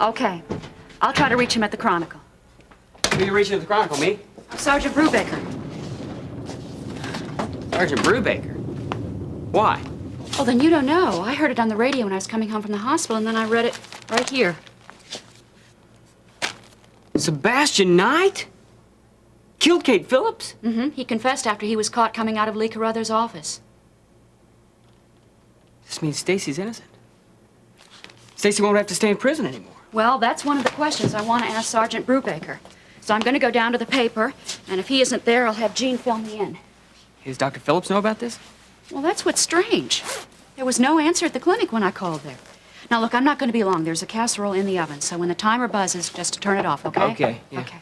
Okay. I'll try to reach him at the Chronicle. Who are you reaching at the Chronicle, me? Sergeant Brubaker. Sergeant Brubaker? Why? Oh, then you don't know. I heard it on the radio when I was coming home from the hospital, and then I read it right here. Sebastian Knight? Killed Kate Phillips? Mm-hmm. He confessed after he was caught coming out of Lee Carruthers' office. This means Stacy's innocent. Stacy won't have to stay in prison anymore. Well, that's one of the questions I want to ask Sergeant Brubaker. So I'm going to go down to the paper, and if he isn't there, I'll have Jean fill me in. Does Dr. Phillips know about this? Well, that's what's strange. There was no answer at the clinic when I called there. Now, look, I'm not going to be long. There's a casserole in the oven, so when the timer buzzes, just turn it off, okay? Okay, yeah. Okay.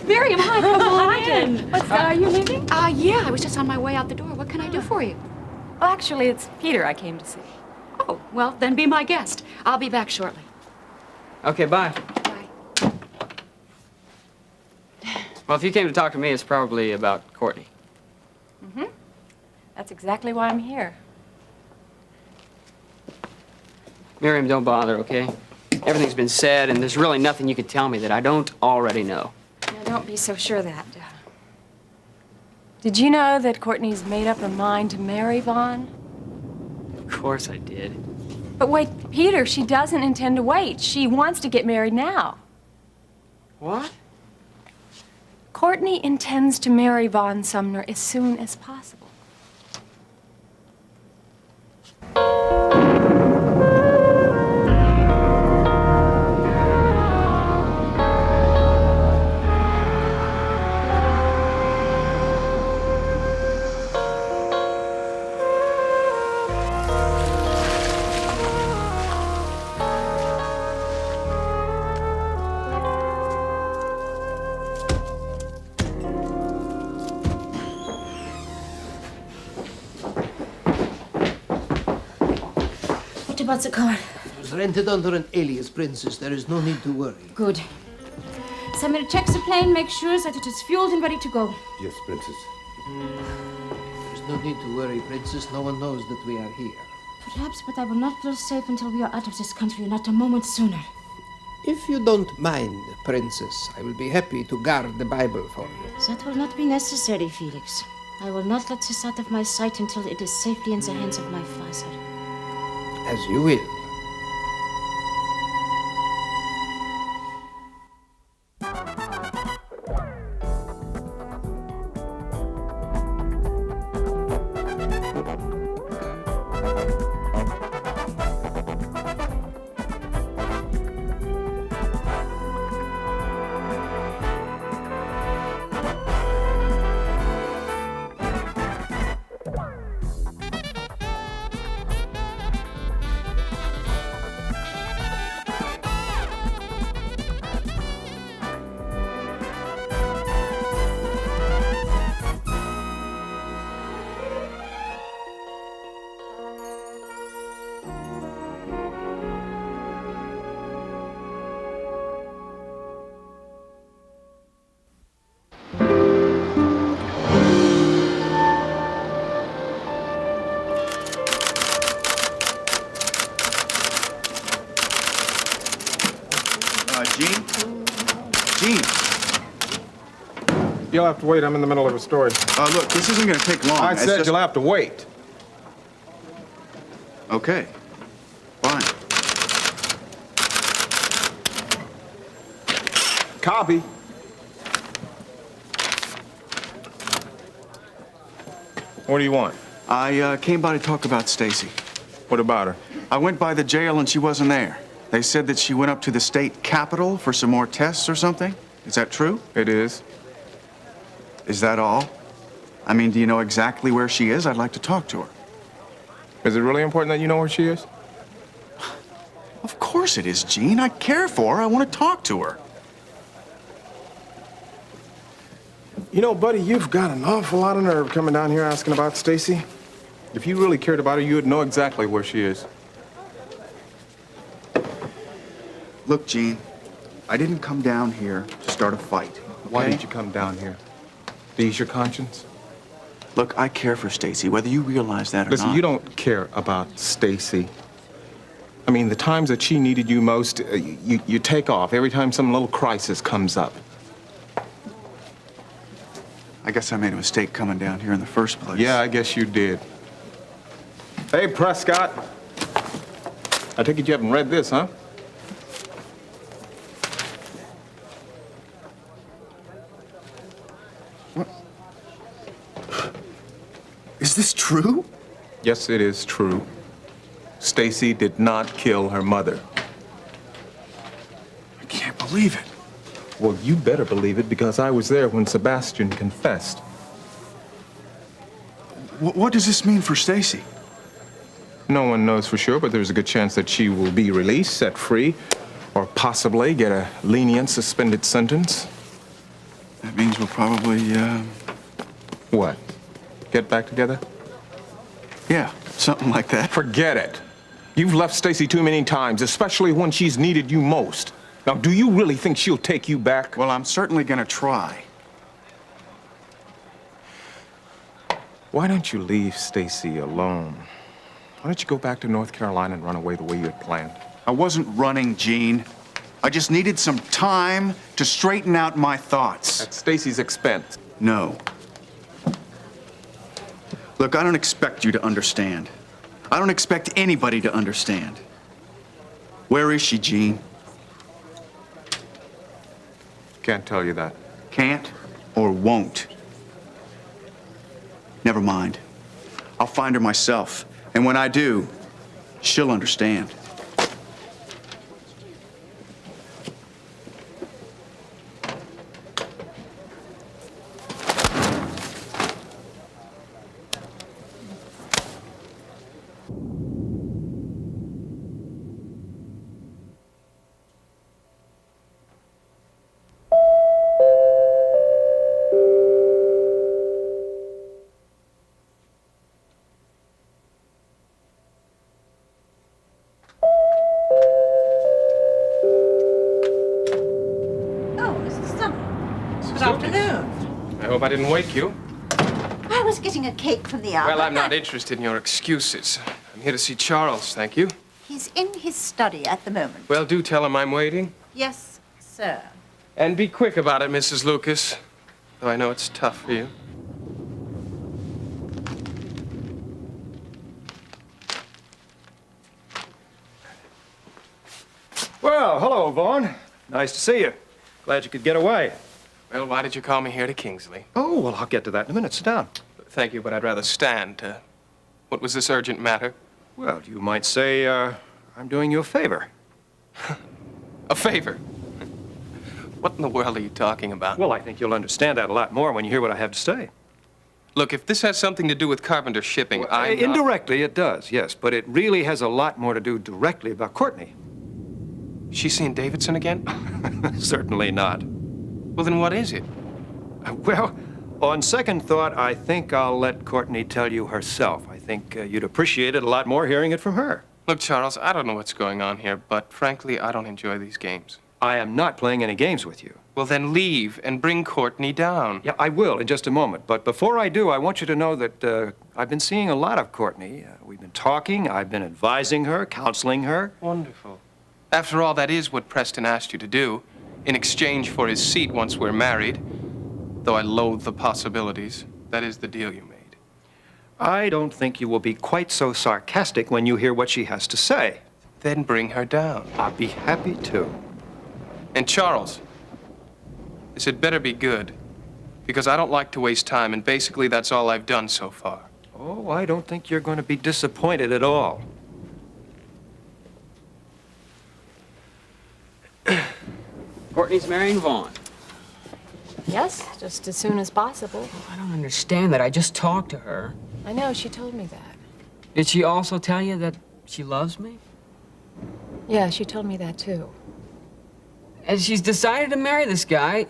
Miriam, hi, come on in. What's that? Are you leaving? Yeah, I was just on my way out the door. What can I do for you? Well, actually, it's Peter I came to see. Oh, well, then be my guest. I'll be back shortly. Okay, bye. Bye. Well, if you came to talk to me, it's probably about Courtney. Mm-hmm. That's exactly why I'm here. Miriam, don't bother, okay? Everything's been said, and there's really nothing you can tell me that I don't already know. Now, don't be so sure of that. Did you know that Courtney's made up her mind to marry Vaughn? Of course I did. But wait, Peter, she doesn't intend to wait. She wants to get married now. What? Courtney intends to marry Vaughn Sumner as soon as possible. What about the car? It was rented under an alias, Princess. There is no need to worry. Good. So I'm going to check the plane, make sure that it is fueled and ready to go. Yes, Princess. There's no need to worry, Princess. No one knows that we are here. Perhaps, but I will not feel safe until we are out of this country, not a moment sooner. If you don't mind, Princess, I will be happy to guard the Bible for you. That will not be necessary, Felix. I will not let this out of my sight until it is safely in the hands of my father. As you will. Gene? You'll have to wait. I'm in the middle of a story. Look, this isn't going to take long. I It's said just... you'll have to wait. Okay. Fine. Copy. What do you want? I came by to talk about Stacy. What about her? I went by the jail and she wasn't there. They said that she went up to the state capitol for some more tests or something. Is that true? It is. Is that all? I mean, do you know exactly where she is? I'd like to talk to her. Is it really important that you know where she is? Of course it is, Gene. I care for her. I want to talk to her. You know, buddy, you've got an awful lot of nerve coming down here asking about Stacy. If you really cared about her, you would know exactly where she is. Look, Gene, I didn't come down here to start a fight. Okay? Why did you come down here? To ease your conscience? Look, I care for Stacy, whether you realize that or not. Listen, you don't care about Stacy. I mean, the times that she needed you most, you take off every time some little crisis comes up. I guess I made a mistake coming down here in the first place. Yeah, I guess you did. Hey, Prescott. I take it you haven't read this, huh? Is this true? Yes, it is true. Stacy did not kill her mother. I can't believe it. Well, you better believe it because I was there when Sebastian confessed. What does this mean for Stacy? No one knows for sure, but there's a good chance that she will be released, set free, or possibly get a lenient suspended sentence. That means we'll probably, What? Get back together? yeah, something like that. Forget it. You've left Stacy too many times, especially when she's needed you most. Now, do you really think she'll take you back? Well, I'm certainly gonna try. Why don't you leave Stacy alone? Why don't you go back to North Carolina and run away the way you had planned? I wasn't running, Gene. I just needed some time to straighten out my thoughts. At Stacy's expense. No. Look, I don't expect you to understand. I don't expect anybody to understand. Where is she, Gene? Can't tell you that. Can't or won't. Never mind. I'll find her myself. And when I do, she'll understand. I hope I didn't wake you. I was getting a cake from the oven. Well, I'm not interested in your excuses. I'm here to see Charles, thank you. He's in his study at the moment. Well, do tell him I'm waiting. Yes, sir. And be quick about it, Mrs. Lucas. Though I know it's tough for you. Well, hello, Vaughn. Nice to see you. Glad you could get away. Well, why did you call me here to Kingsley? Oh, well, I'll get to that in a minute. Sit down. Thank you, but I'd rather stand. What was this urgent matter? Well, you might say, I'm doing you a favor. A favor? What in the world are you talking about? Well, I think you'll understand that a lot more when you hear what I have to say. Look, if this has something to do with Carpenter Shipping, I'm not... Indirectly, it does, yes. But it really has a lot more to do directly about Courtney. She's seeing Davidson again? Certainly not. Well, then what is it? Well, on second thought, I think I'll let Courtney tell you herself. I think you'd appreciate it a lot more hearing it from her. Look, Charles, I don't know what's going on here, but frankly, I don't enjoy these games. I am not playing any games with you. Well, then leave and bring Courtney down. Yeah, I will in just a moment. But before I do, I want you to know that I've been seeing a lot of Courtney. We've been talking, I've been advising her, counseling her. Wonderful. After all, that is what Preston asked you to do, in exchange for his seat once we're married. Though I loathe the possibilities, that is the deal you made. I don't think you will be quite so sarcastic when you hear what she has to say. Then bring her down. I'll be happy to. And Charles, this had better be good, because I don't like to waste time, and basically that's all I've done so far. Oh, I don't think you're going to be disappointed at all. Courtney's marrying Vaughn. Yes, just as soon as possible. I don't understand that. I just talked to her. I know, she told me that. Did she also tell you that she loves me? Yeah, she told me that too. And she's decided to marry this guy.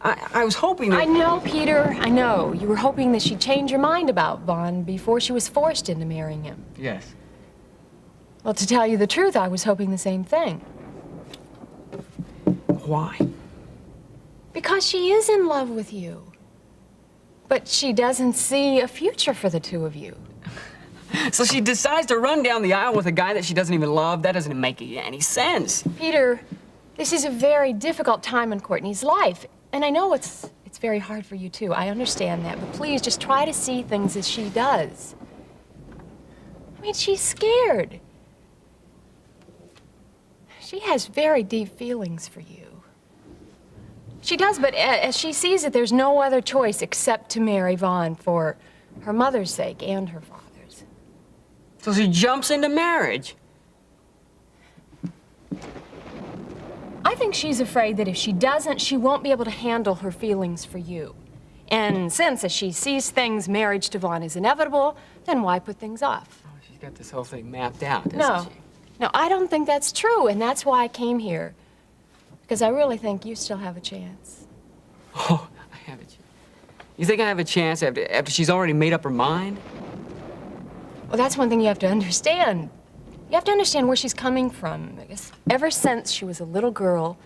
I was hoping that... I know, Peter, I know. You were hoping that she'd change her mind about Vaughn before she was forced into marrying him. Yes. Well, to tell you the truth, I was hoping the same thing. Why? Because she is in love with you. But she doesn't see a future for the two of you. So she decides to run down the aisle with a guy that she doesn't even love? That doesn't make any sense. Peter, this is a very difficult time in Courtney's life. And I know it's very hard for you, too. I understand that. But please, just try to see things as she does. I mean, she's scared. She has very deep feelings for you. She does, but as she sees it, there's no other choice except to marry Vaughn for her mother's sake and her father's. So she jumps into marriage. I think she's afraid that if she doesn't, she won't be able to handle her feelings for you. And since, as she sees things, marriage to Vaughn is inevitable, then why put things off? Oh, she's got this whole thing mapped out, doesn't No. she? No, I don't think that's true, and that's why I came here. Because I really think you still have a chance. Oh, I have a chance. You think I have a chance after she's already made up her mind? Well, that's one thing you have to understand. You have to understand where she's coming from. Because ever since she was a little girl,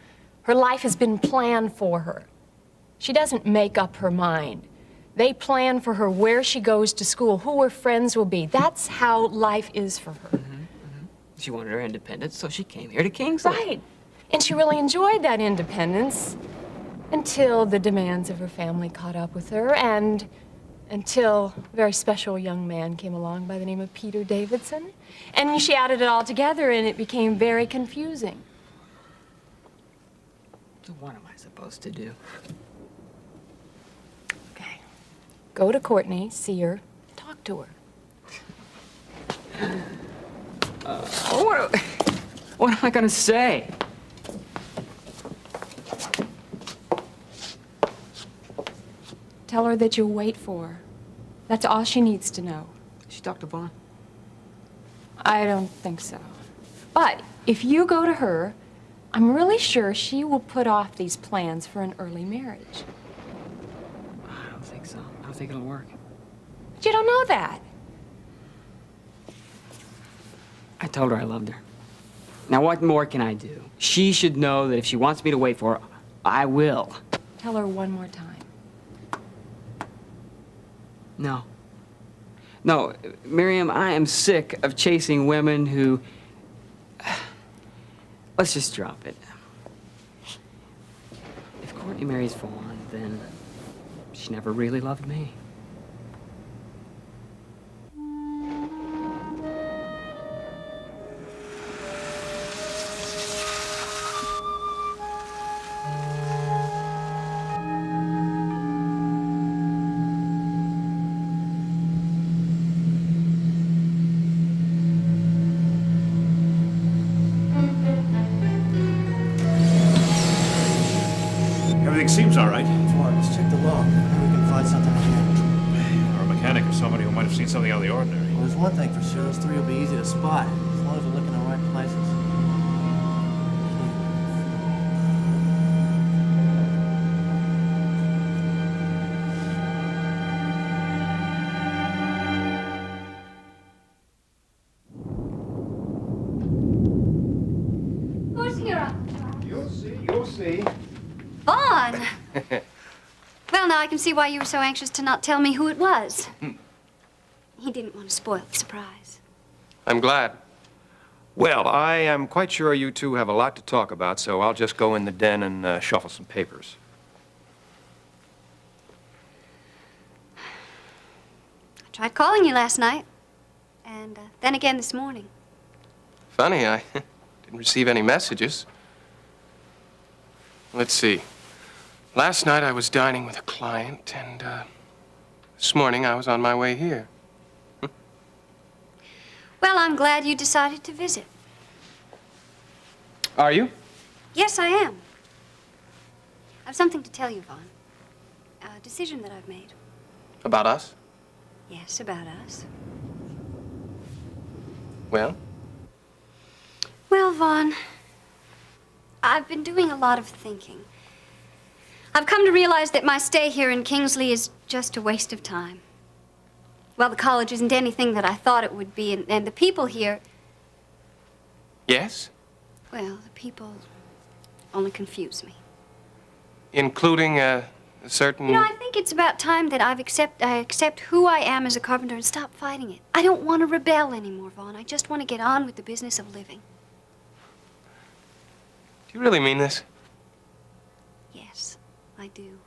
her life has been planned for her. She doesn't make up her mind. They plan for her where she goes to school, who her friends will be. That's how life is for her. She wanted her independence, so she came here to Kingsley. Right. And she really enjoyed that independence until the demands of her family caught up with her and until a very special young man came along by the name of Peter Davidson. And she added it all together and it became very confusing. So what am I supposed to do? Okay. Go to Courtney, see her, talk to her. What am I gonna say? Tell her that you'll wait for her. That's all she needs to know. She talked to Vaughn. I don't think so. But if you go to her, I'm really sure she will put off these plans for an early marriage. I don't think so. I don't think it'll work. But you don't know that. I told her I loved her. Now, what more can I do? She should know that if she wants me to wait for her, I will. Tell her one more time. No. No, Miriam, I am sick of chasing women who... Let's just drop it. If Courtney marries Vaughn, then she never really loved me. Everything seems all right. Come on, let's check the log. Maybe we can find something in here. Or a mechanic or somebody who might have seen something out of the ordinary. Well, there's one thing for sure. Those three will be easy to spot, as long as we look in the right places. Who's here? You'll see. Vaughn! Well, now I can see why you were so anxious to not tell me who it was. He didn't want to spoil the surprise. I'm glad. Well, I am quite sure you two have a lot to talk about, so I'll just go in the den and shuffle some papers. I tried calling you last night, and then again this morning. Funny, I didn't receive any messages. Let's see. Last night I was dining with a client, and this morning I was on my way here. Well, I'm glad you decided to visit. Are you? Yes, I am. I have something to tell you, Vaughn. A decision that I've made. About us? Yes, about us. Well? Well, Vaughn, I've been doing a lot of thinking. I've come to realize that my stay here in Kingsley is just a waste of time. Well, the college isn't anything that I thought it would be, and the people here, Yes? well, the people only confuse me. Including A certain... You know, I think it's about time that I accept who I am as a carpenter and stop fighting it. I don't want to rebel anymore, Vaughn. I just want to get on with the business of living. Do you really mean this? Yes, I do.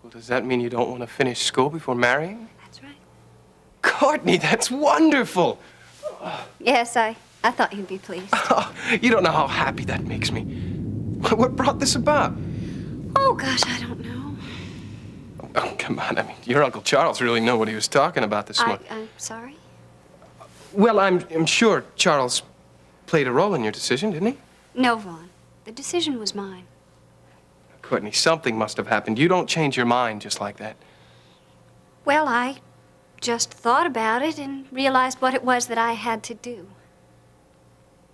Well, does that mean you don't want to finish school before marrying? That's right. Courtney, that's wonderful! Yes, I thought you'd be pleased. Oh, you don't know how happy that makes me. What brought this about? Oh, gosh, I don't know. Oh, come on. I mean, your Uncle Charles really knew what he was talking about this morning. I'm sorry? Well, I'm sure Charles played a role in your decision, didn't he? No, Vaughn. The decision was mine. Courtney, something must have happened. You don't change your mind just like that. Well, I just thought about it and realized what it was that I had to do.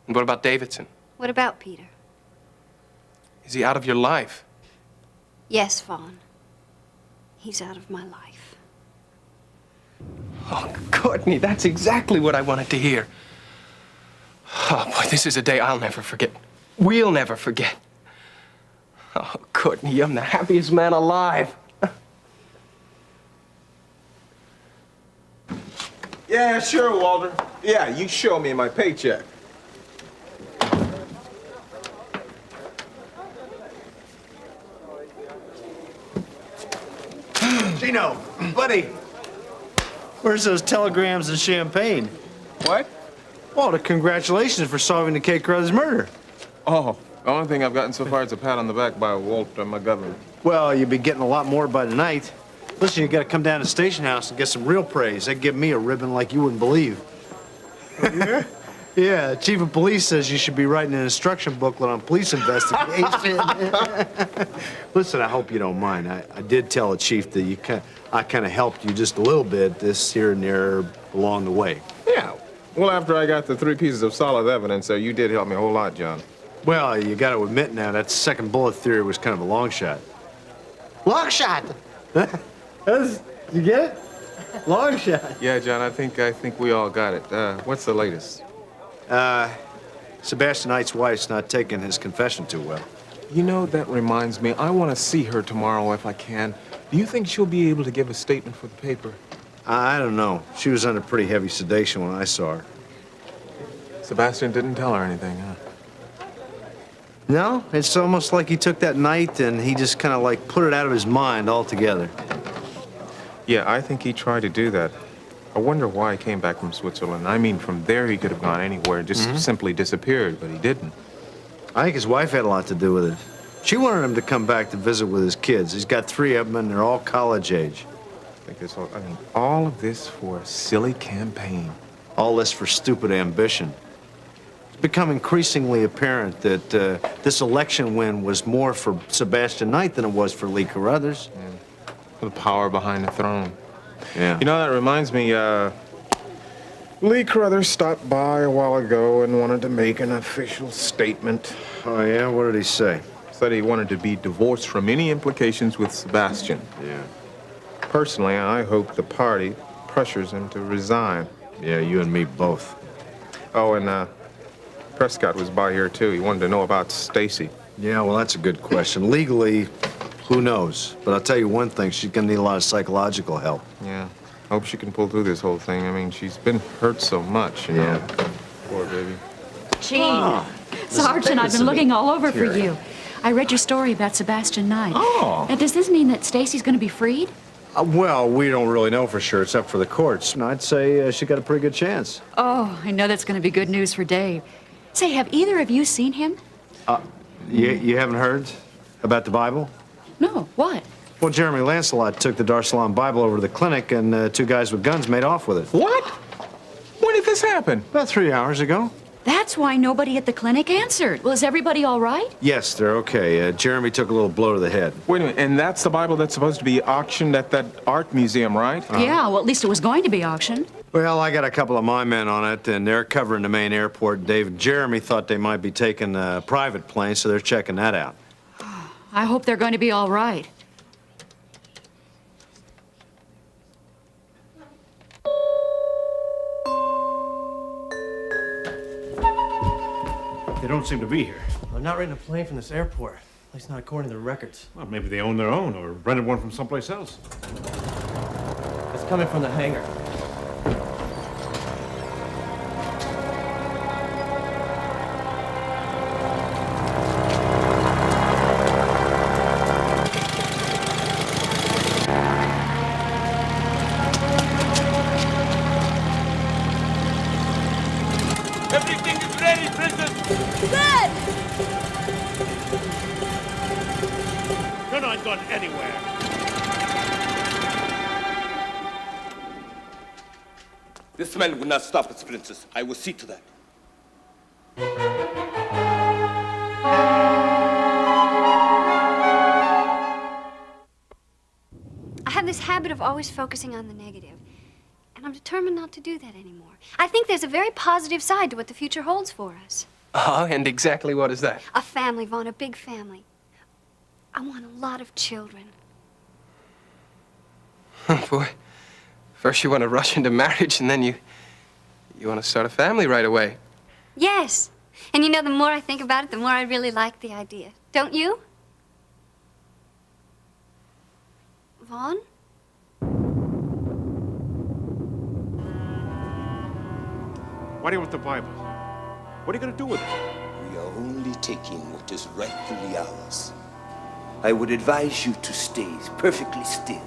And what about Davidson? What about Peter? Is he out of your life? Yes, Vaughn. He's out of my life. Oh, Courtney, that's exactly what I wanted to hear. Oh, boy, this is a day I'll never forget. We'll never forget. Oh, Courtney, I'm the happiest man alive. Yeah, sure, Walter. Yeah, you show me my paycheck. Gino, buddy, where's those telegrams and champagne? What? Well, the congratulations for solving the Kate Carruthers murder. Oh, the only thing I've gotten so far is a pat on the back by Walter, my governor. Well, you'll be getting a lot more by tonight. Listen, you gotta come down to the station house and get some real praise. They give me a ribbon like you wouldn't believe. Yeah? Yeah, Chief of Police says you should be writing an instruction booklet on police investigation. Listen, I hope you don't mind. I did tell the chief that I kind of helped you just a little bit this here and there along the way. Yeah. Well, after I got the 3 pieces of solid evidence, you did help me a whole lot, John. Well, you got to admit now that second bullet theory was kind of a long shot. Long shot. You get it? Long shot. Yeah, John, I think we all got it. What's the latest? Sebastian Knight's wife's not taking his confession too well. You know, that reminds me, I want to see her tomorrow if I can. Do you think she'll be able to give a statement for the paper? I don't know. She was under pretty heavy sedation when I saw her. Sebastian didn't tell her anything, huh? No, it's almost like he took that night and he just kind of like put it out of his mind altogether. Yeah, I think he tried to do that. I wonder why he came back from Switzerland. I mean, from there he could have gone anywhere and just simply disappeared, but he didn't. I think his wife had a lot to do with it. She wanted him to come back to visit with his kids. He's got 3 of them and they're all college age. All of this for a silly campaign. All this for stupid ambition. It's become increasingly apparent that this election win was more for Sebastian Knight than it was for Lee Carruthers. Yeah. The power behind the throne. Yeah. You know, that reminds me, Lee Carruthers stopped by a while ago and wanted to make an official statement. Oh, yeah? What did he say? Said he wanted to be divorced from any implications with Sebastian. Yeah. Personally, I hope the party pressures him to resign. Yeah, you and me both. Oh, and Prescott was by here, too. He wanted to know about Stacy. Yeah, well, that's a good question. Legally, who knows? But I'll tell you one thing, she's gonna need a lot of psychological help. Yeah. Hope she can pull through this whole thing. I mean, she's been hurt so much, you know. Poor baby. Gene, Sergeant, I've been looking all over for you. I read your story about Sebastian Knight. Oh. Now, does this mean that Stacy's going to be freed? Well, we don't really know for sure, except for the courts. And I'd say she got a pretty good chance. Oh, I know that's going to be good news for Dave. Say, have either of you seen him? You haven't heard about the Bible? No, what? Well, Jeremy Lancelot took the Dar es Salaam Bible over to the clinic, and 2 guys with guns made off with it. What? When did this happen? About 3 hours ago. That's why nobody at the clinic answered. Well, is everybody all right? Yes, they're okay. Jeremy took a little blow to the head. Wait a minute, and that's the Bible that's supposed to be auctioned at that art museum, right? Yeah, well, at least it was going to be auctioned. Well, I got a couple of my men on it, and they're covering the main airport. Dave and Jeremy thought they might be taking a private plane, so they're checking that out. I hope they're going to be all right. They don't seem to be here. I'm not renting a plane from this airport. Place not according to the records. Well, maybe they own their own or rented one from someplace else. It's coming from the hangar. Everything is ready, princess! Good! You're not going anywhere. This man will not stop us, princess. I will see to that. I have this habit of always focusing on the negative, and I'm determined not to do that anymore. I think there's a very positive side to what the future holds for us. Oh, and exactly what is that? A family, Vaughn, a big family. I want a lot of children. Boy, first you want to rush into marriage, and then you want to start a family right away. Yes. And you know, the more I think about it, the more I really like the idea. Don't you? Vaughn? Why do you want the Bible? What are you going to do with it? We are only taking what is rightfully ours. I would advise you to stay perfectly still.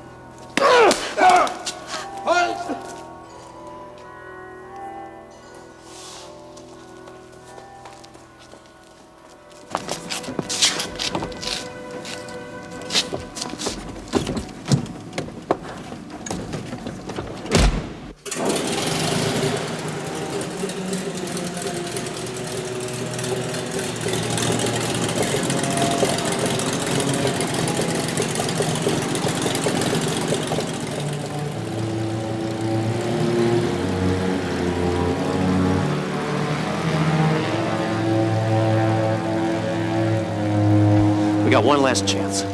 We got one last chance.